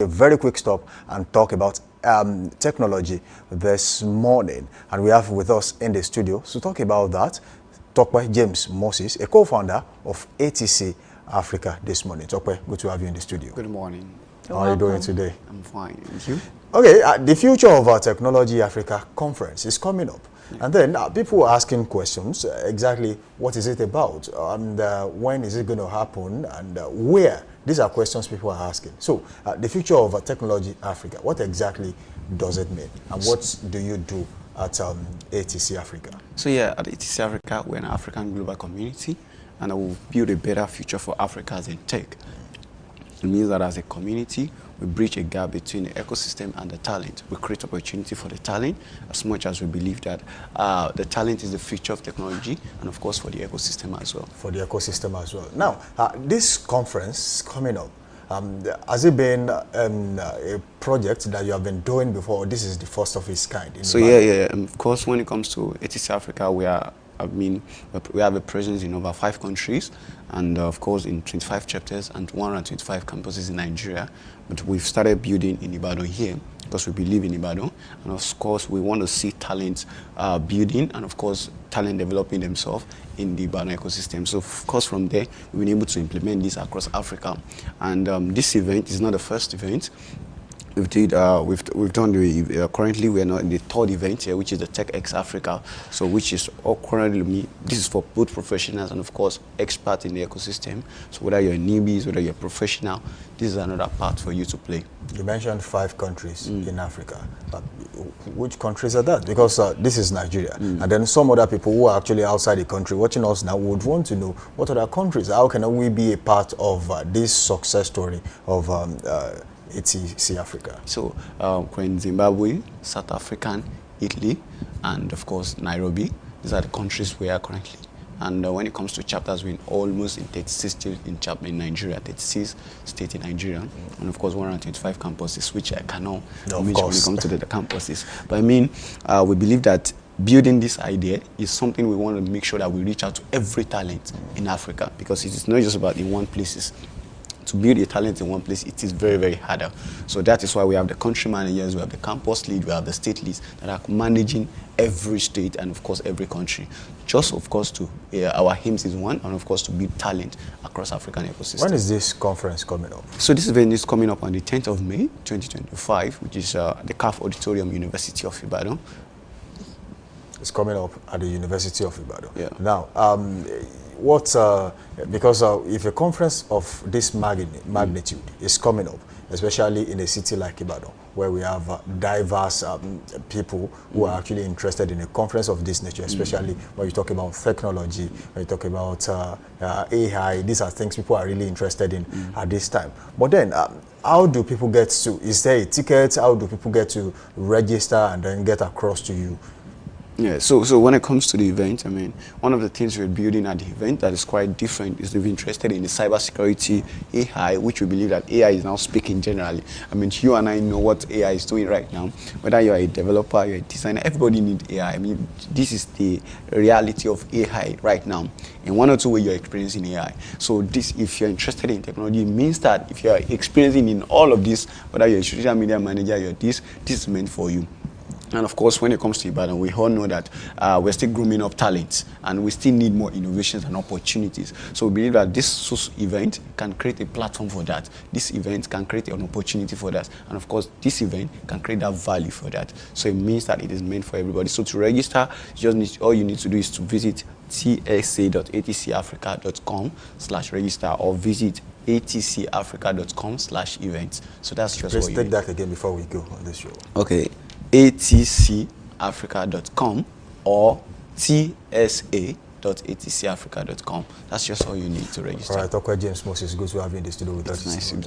A very quick stop and talk about technology this morning, and we have with us in the studio to talk about that Tope James Moses, a co-founder of ATC Africa this morning. Tope, good to have you in the studio. Good morning. How are you doing today? I'm fine. Thank you. Okay, the Future of our Technology Africa conference is coming up. Yeah. And then people are asking questions, exactly what is it about, and when is it going to happen, and where? These are questions people are asking. So, the Future of Technology Africa, what exactly does it mean? And what do you do at ATC Africa? So yeah, at ATC Africa, we're an African global community, and I will build a better future for Africa as in tech. It means that as a community, we bridge a gap between the ecosystem and the talent. We create opportunity for the talent as much as we believe that the talent is the future of technology, and of course for the ecosystem as well. For the ecosystem as well. Now, this conference coming up, has it been a project that you have been doing before? Or this is the first of its kind? So yeah. Of course, when it comes to ATC Africa, we have a presence in over 5 countries, and of course in 25 chapters and 125 campuses in Nigeria. But we've started building in Ibadan here because we believe in Ibadan, and of course we want to see talent building, and of course talent developing themselves in the Ibadan ecosystem. So of course from there we've been able to implement this across Africa, and this event is not the first event. We've done currently we are now in the 3rd event here, which is the TechX Africa. So which is this is for both professionals and of course experts in the ecosystem. So whether you're newbies, whether you're professional, this is another part for you to play. You mentioned 5 countries in Africa. Which countries are that? Because this is Nigeria, and then some other people who are actually outside the country watching us now would want to know what other countries. How can we be a part of this success story of ATC Africa? So we're in Zimbabwe, South Africa, Italy, and of course Nairobi. These are the countries we are currently. And when it comes to chapters, we're almost in 36 states in Nigeria, 36 states in Nigeria, and of course 125 campuses, which I cannot mention when it comes to the campuses. But I mean, we believe that building this idea is something we want to make sure that we reach out to every talent in Africa, because it is not just about in one places. To build a talent in one place, it is very, very harder. So that is why we have the country managers, we have the campus lead, we have the state leads that are managing every state and of course every country. Just of course to our aims is one, and of course to build talent across African ecosystem. When is this conference coming up? So this event is coming up on the 10th of May 2025, which is the CAF Auditorium, University of Ibadan. It's coming up at the University of Ibadan. Yeah. Now, because if a conference of this magnitude is coming up, especially in a city like Ibadan, where we have diverse people who are actually interested in a conference of this nature, especially when you talk about technology, when you talk about AI, these are things people are really interested in at this time. But then, how do people get to, is there a ticket? How do people get to register and then get across to you? Yeah, so when it comes to the event, I mean, one of the things we're building at the event that is quite different is to be interested in the cybersecurity, AI, which we believe that AI is now speaking generally. I mean, you and I know what AI is doing right now. Whether you're a developer, you're a designer, everybody needs AI. I mean, this is the reality of AI right now. In one or two ways, you're experiencing AI. So this, if you're interested in technology, it means that if you're experiencing in all of this, whether you're a social media manager, you're this is meant for you. And of course, when it comes to Ibadan, we all know that we're still grooming up talents, and we still need more innovations and opportunities. So we believe that this event can create a platform for that. This event can create an opportunity for that. And of course, this event can create that value for that. So it means that it is meant for everybody. So to register, all you need to do is to visit tsa.atcafrica.com/register or visit atcafrica.com/events. So that's just Please what you take need. that again before we go on this show. Okay. atcafrica.com or tsa.atcafrica.com. That's just all you need to register. All right, Tope James Moses, good to have you in the studio with us. Nice.